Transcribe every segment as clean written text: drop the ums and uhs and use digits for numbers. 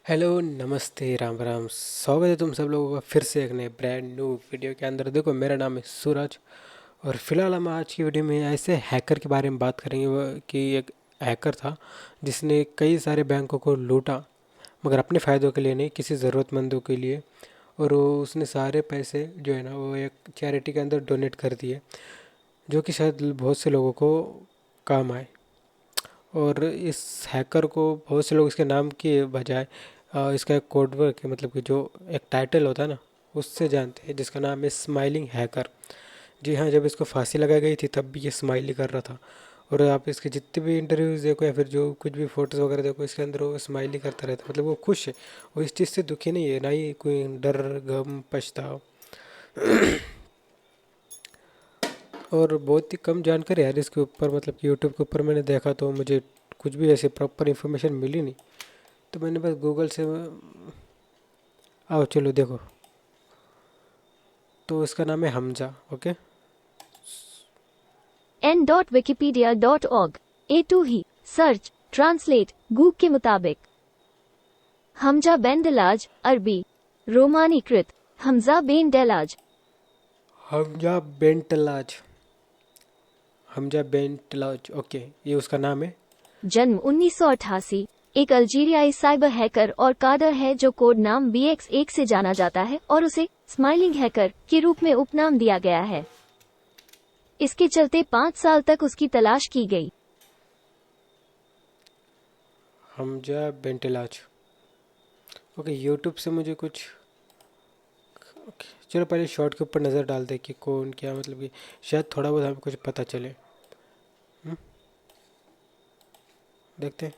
Hello नमस्ते राम राम, स्वागत है तुम सब लोगों का फिर से एक नए ब्रांड न्यू वीडियो के अंदर। देखो, मेरा नाम है सूरज और फिलहाल हम आज की वीडियो में ऐसे हैकर के बारे में बात करेंगे कि एक हैकर था जिसने कई सारे बैंकों को लूटा, मगर अपने फ़ायदों के लिए नहीं, किसी ज़रूरतमंदों के लिए। और उसने सारे पैसे जो है ना वो एक चैरिटी के अंदर डोनेट कर दिए, जो कि शायद बहुत से लोगों को काम आए। और इस हैकर को बहुत से लोग इसके नाम के बजाय इसका एक कोड वर्ड है, मतलब कि जो एक टाइटल होता है ना, उससे जानते हैं, जिसका नाम है स्माइलिंग हैकर। जी हाँ, जब इसको फांसी लगाई गई थी तब भी ये स्माइली कर रहा था। और आप इसके जितने भी इंटरव्यूज़ देखो या फिर जो कुछ भी फ़ोटोज़ वगैरह देखो, इसके अंदर वो स्माइली करता रहता है, मतलब वो खुश है। वो इस चीज़ से दुखी नहीं है, ना ही कोई डर गम पछतावा। और बहुत ही कम जानकारी है यार इसके ऊपर, मतलब कि यूट्यूब के ऊपर मैंने देखा तो मुझे कुछ भी ऐसे प्रॉपर इन्फॉर्मेशन मिली नहीं। तो मैंने बस गूगल से आओ चलो देखो। तो इसका नाम है हमजा। ओके, n.wikipedia.org ए टू ही सर्च ट्रांसलेट गूग के मुताबिक हमजा बिन दिलाज अरबी रोमानीकृत हमजा बिन दिलाज Hamza Bendelladj. Hamza Bendelladj, okay, ये उसका नाम है। जन्म 1988 एक अल्जीरियाई साइबर हैकर और कादर है जो कोड नाम BX1 से जाना जाता है और उसे स्माइलिंग हैकर के रूप में उपनाम दिया गया है। इसके चलते 5 साल तक उसकी तलाश की गई। हमजा बेंटलाज। ओके, यूट्यूब से मुझे कुछ, ओके चलो पहले शॉर्ट के ऊपर नज़र डाल दे कि कौन क्या, मतलब कि शायद थोड़ा बहुत हमें कुछ पता चले। हम्म, देखते हैं।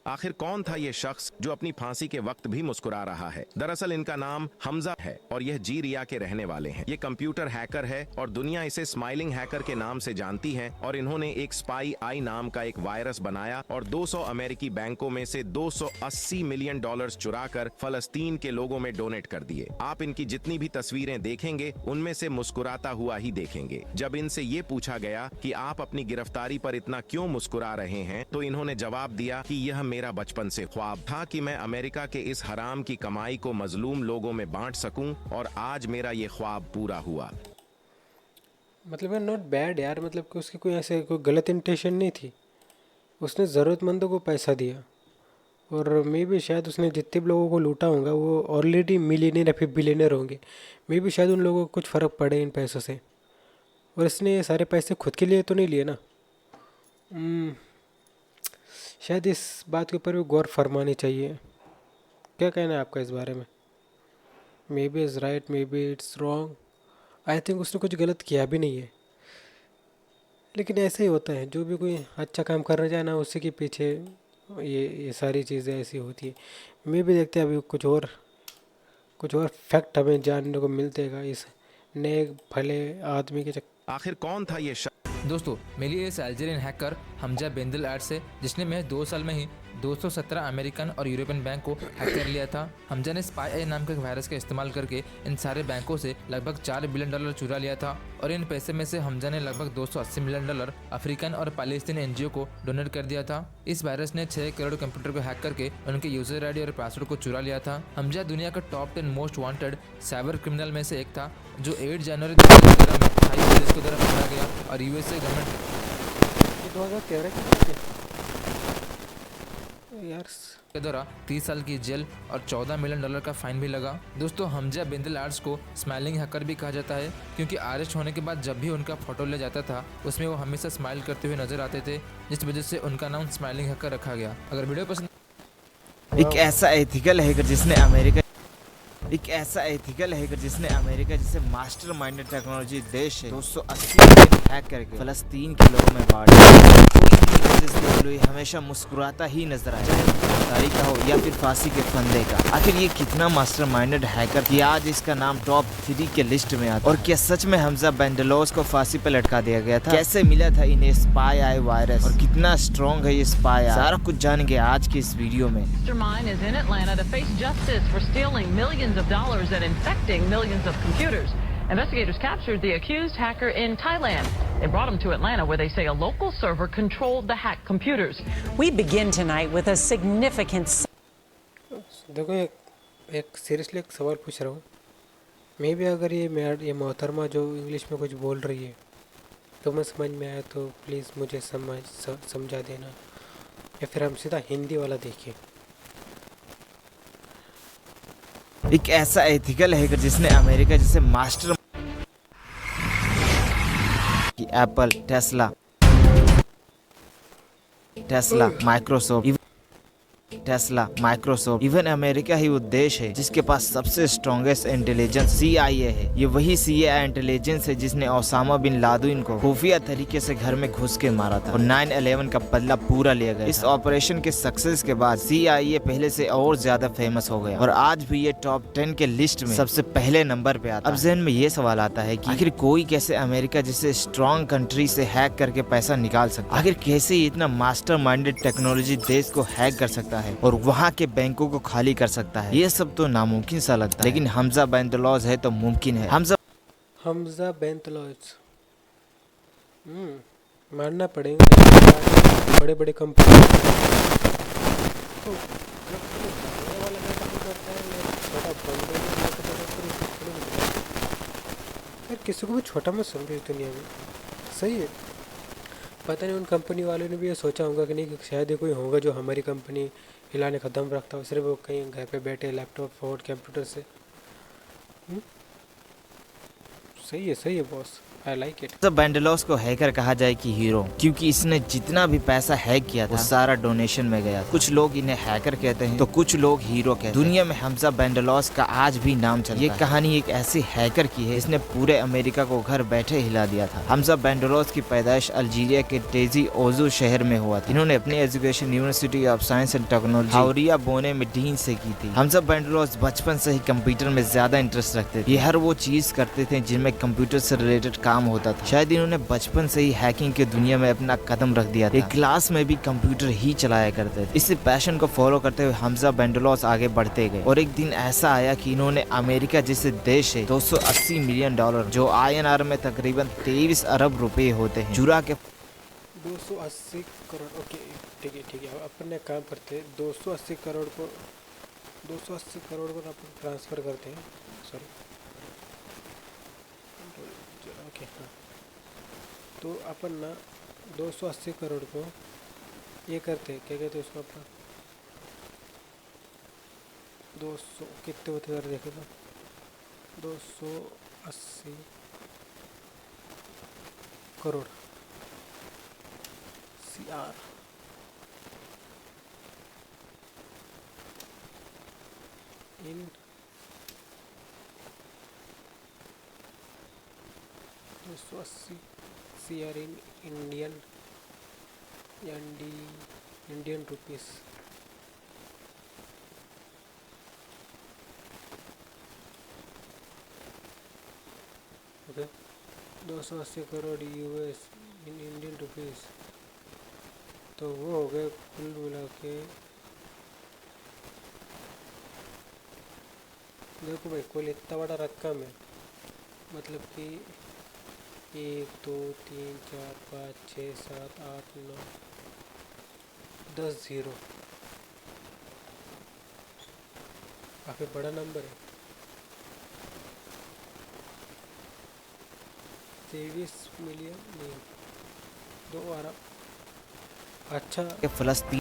आखिर कौन था ये शख्स जो अपनी फांसी के वक्त भी मुस्कुरा रहा है? दरअसल इनका नाम हमजा है और यह जीरिया के रहने वाले हैं। ये कंप्यूटर हैकर है और दुनिया इसे स्माइलिंग हैकर के नाम से जानती है। और इन्होंने एक स्पाई आई नाम का एक वायरस बनाया और 200 अमेरिकी बैंकों में से $280 मिलियन चुराकर फलस्तीन के लोगों में डोनेट कर दिए। आप इनकी जितनी भी तस्वीरें देखेंगे उनमें से मुस्कुराता हुआ ही देखेंगे। जब इनसे ये पूछा गया कि आप अपनी गिरफ्तारी पर इतना क्यों मुस्कुरा रहे हैं, तो इन्होंने जवाब दिया कि यह मेरा बचपन से ख्वाब था कि मैं अमेरिका के इस हराम की कमाई को मजलूम लोगों में बांट सकूं और आज मेरा ये ख्वाब पूरा हुआ। मतलब है नॉट बैड यार, मतलब कि उसकी कोई ऐसे कोई गलत इंटेंशन नहीं थी। उसने ज़रूरतमंदों को पैसा दिया और मे भी शायद उसने जितने भी लोगों को लूटा होगा वो ऑलरेडी मिलीनियर या फिर बिलीनियर होंगे। मे भी शायद उन लोगों को कुछ फ़र्क पड़े इन पैसों से। और इसने ये सारे पैसे खुद के लिए तो नहीं लिए ना। हम्म, शायद इस बात के ऊपर भी गौर फरमानी चाहिए। क्या कहना है आपका इस बारे में? May be is right, may be it's wrong. I think उसने कुछ गलत किया भी नहीं है, लेकिन ऐसे ही होता है, जो भी कोई अच्छा काम करना चाहे ना उसी के पीछे ये सारी चीज़ें ऐसी होती है। मैं भी देखते हैं अभी कुछ और फैक्ट हमें जानने को मिलतेगा इस नए भले आदमी के चक्कर। आखिर कौन था ये शख्स? दोस्तों, मिली इस अल्जीरियन हैकर हमजा बेंदिल एड से, जिसने महज 2 साल में ही 217 अमेरिकन और यूरोपियन बैंक को हैक कर लिया था। हमजा ने स्पाई आई नाम के वायरस का इस्तेमाल करके इन सारे बैंकों से लगभग $4 बिलियन चुरा लिया था और इन पैसे में से हमजा ने लगभग $280 मिलियन अफ्रीकन और पैलेस्टीन NGO को डोनेट कर दिया था। इस वायरस ने 6 करोड़ कंप्यूटर को हैक करके उनके यूजर आईडी और पासवर्ड को चुरा लिया था। हमजा दुनिया का top 10 most wanted cyber criminal में से एक था, जो 8 जनवरी 2013 में थाई पुलिस को द्वारा पकड़ा गया और USA गवर्नमेंट यार के द्वारा 30 साल की जेल और $14 मिलियन का फाइन भी लगा। दोस्तों, हमजा बिंदिल आर्ट्स को स्माइलिंग हैकर भी कहा जाता है, क्योंकि अरेस्ट होने के बाद जब भी उनका फोटो ले जाता था उसमें वो हमेशा स्माइल करते हुए नजर आते थे, जिस वजह से उनका नाम स्माइलिंग हैकर रखा गया। अगर वीडियो पसंद एक ऐसा एथिकल हैकर जिसने अमेरिका जैसे मास्टर माइंडेड टेक्नोलॉजी देश है 280 मिलियन हैक करके फलस्तीन के लोगों में बांट दिया। हमेशा मुस्कुराता ही नजर आया, चाहे गिरफ्तारी का हो या फिर फांसी के फंदे का। आखिर ये कितना मास्टर माइंडेड हैकर कि आज इसका नाम टॉप 3 के लिस्ट में आता है। और क्या सच में हमजा बेंडलोस को फांसी पर लटका दिया गया था? कैसे मिला था इन्हें स्पाई आई वायरस और कितना स्ट्रॉन्ग है ये स्पाई आई? सारा कुछ जानेंगे आज की इस वीडियो में। Mastermind is in Atlanta to face justice for stealing millions of dollars and infecting millions of computers. Investigators captured the accused hacker in Thailand. They brought him to Atlanta, where they say a local server controlled the hacked computers. We begin tonight with a significant देखो एक seriously एक सवाल पूछ रहा हूँ। मे भी अगर ये मोहतरमा जो इंग्लिश में कुछ बोल रही है तो मैं समझ में आया तो प्लीज़ मुझे समझा देना, या फिर हम सीधा हिंदी वाला देखें। एक ऐसा एथिकल हैकर जिसने अमेरिका जैसे मास्टर की Apple, Tesla, Microsoft, even America ही वो देश है जिसके पास सबसे स्ट्रॉन्गेस्ट इंटेलिजेंस CIA है। ये वही CIA इंटेलिजेंस है जिसने ओसामा बिन लादेन को खुफिया तरीके से घर में घुस के मारा था और 9/11 का बदला पूरा लिया गया। इस ऑपरेशन के सक्सेस के बाद CIA पहले से और ज्यादा फेमस हो गया और आज भी ये टॉप 10 के लिस्ट में सबसे पहले नंबर पे आता है। अब जहन में ये सवाल आता है कि आखिर कोई कैसे अमेरिका जैसे स्ट्रॉन्ग कंट्री से हैक करके पैसा निकाल सकता है? आखिर कैसे ये इतना मास्टर माइंडेड टेक्नोलॉजी देश को हैक कर सकता है और वहाँ के बैंकों को खाली कर सकता है? ये सब तो नामुमकिन सा लगता है, लेकिन हमजा बेंतलौज है तो मुमकिन है। हमजा बेंतलौज, मानना पड़ेगा। बड़े बड़े कंपनी तो वाला क्या काम करता है, छोटा बंदे यार, किसी को भी छोटा मत समझो दुनिया में, सही है। पता नहीं उन कंपनी वालों ने भी ये सोचा होगा कि नहीं कि शायद ये कोई होगा जो हमारी कंपनी हिलाने का दम रखता हो, सिर्फ वो कहीं घर पे बैठे लैपटॉप फोन कंप्यूटर से। सही है बॉस, आई लाइक इट। तो बेंडलॉस को हैकर कहा जाए कि हीरो, क्योंकि इसने जितना भी पैसा हैक किया था वो सारा डोनेशन में गया था। कुछ लोग इन्हें हैकर कहते हैं तो कुछ लोग हीरो कहते हैं। दुनिया में हमजा बेंडलॉस का आज भी नाम चलता है। ये कहानी एक ऐसी हैकर की है जिसने पूरे अमेरिका को घर बैठे हिला दिया था। हमजा बेंडलॉस की पैदाइश अल्जीरिया के टेजी ओजू शहर में हुआ था। इन्होंने अपनी education university of science and technology Houari Boumediene में डीन से की थी। हमजा बेंडलॉस बचपन से ही कंप्यूटर में ज्यादा इंटरेस्ट रखते थे। ये हर वो चीज करते थे जिनमें कंप्यूटर से रिलेटेड काम होता था। शायद इन्होंने बचपन से ही हैकिंग की दुनिया में अपना कदम रख दिया था। क्लास में भी कंप्यूटर ही चलाया करते थे। इसी पैशन को फॉलो करते हुए हमजा बेंडलॉस आगे बढ़ते गए और एक दिन ऐसा आया कि इन्होंने अमेरिका जैसे देश है $280 मिलियन, जो INR में तकरीबन 23 अरब रुपए होते हैं, चुरा के 280 करोड़। ओके ठीक है, अपन ने काम करते 280 करोड़ को अपन ट्रांसफ़र करते हैं। सॉरी, ओके हाँ, तो अपन ना 280 करोड़ को ये करते, क्या कहते हैं उसको अपन, 200 कितने होते हैं देखे तो 280 crore CR in 280 CR in Indian rupees. Okay, 280 crore US in Indian rupees, तो वो हो गए कुल मिला के। देखो भाई, कुल इतना बड़ा रकम है, मतलब कि 1 2 3 4 5 6 7 8 9 10 0, काफ़ी बड़ा नंबर है। 23 मिलियन नहीं, 2 अरब। फलस्तीन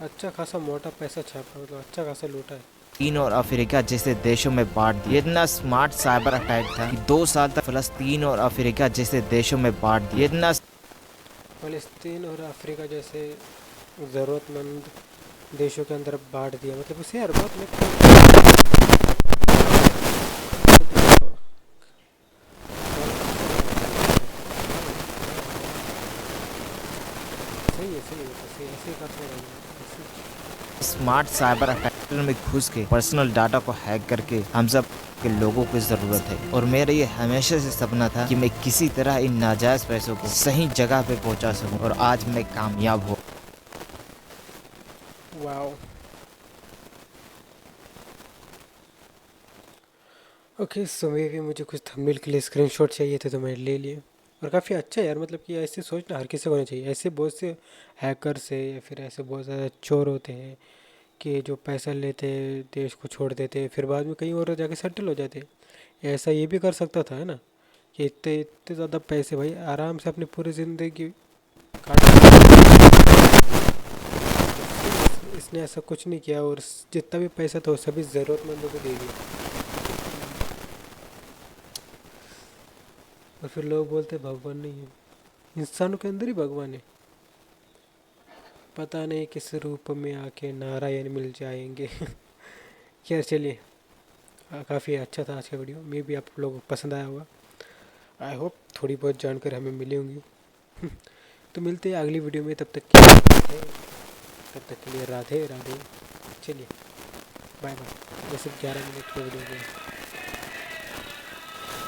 अच्छा खासा मोटा पैसा छापा, मतलब अच्छा खासा लूटा है। चीन और अफ्रीका जैसे देशों में बांट दिया। इतना स्मार्ट साइबर अटैक था कि 2 साल तक फलस्तीन और अफ्रीका जैसे देशों में बांट दिया। इतना फ़लस्तीन और अफ्रीका जैसे ज़रूरतमंद देशों के अंदर बांट दिया, मतलब उसे यार बहुत सही ऐसे ही करते रहेंगे। स्मार्ट साइबर अटैक में घुस के पर्सनल डाटा को हैक करके हम सब के लोगों की ज़रूरत है। और मेरा ये हमेशा से सपना था कि मैं किसी तरह इन नाजायज़ पैसों को सही जगह पे पहुंचा सकूं, और आज मैं कामयाब हुआ। वाओ, ओके सो भी मुझे कुछ थंबनेल के लिए स्क्रीनशॉट चाहिए थे तो मैंने ले लिए, और काफ़ी अच्छा है यार। मतलब कि ऐसे सोचना हर किसी को होना चाहिए। ऐसे बहुत से हैकर्स है या फिर ऐसे बहुत ज़्यादा चोर होते हैं कि जो पैसा लेते देश को छोड़ देते फिर बाद में कहीं और जाके सेटल हो जाते। ऐसा ये भी कर सकता था, है ना, कि इतने इतने ज़्यादा पैसे भाई आराम से अपनी पूरी ज़िंदगी काट। इसने ऐसा कुछ नहीं किया और जितना भी पैसा था वो सभी ज़रूरतमंदों को दे दिया। और फिर लोग बोलते भगवान नहीं है, इंसानों के अंदर ही भगवान है। पता नहीं किस रूप में आके नारायण मिल जाएंगे। खैर चलिए, काफ़ी अच्छा था आज का वीडियो, मे भी आप लोगों को पसंद आया होगा। आई होप थोड़ी बहुत जानकारी हमें मिली होंगी। तो मिलते हैं अगली वीडियो में, तब तक के लिए राधे राधे। चलिए बाय बाय। ये सिर्फ 11 मिनट की वीडियो है।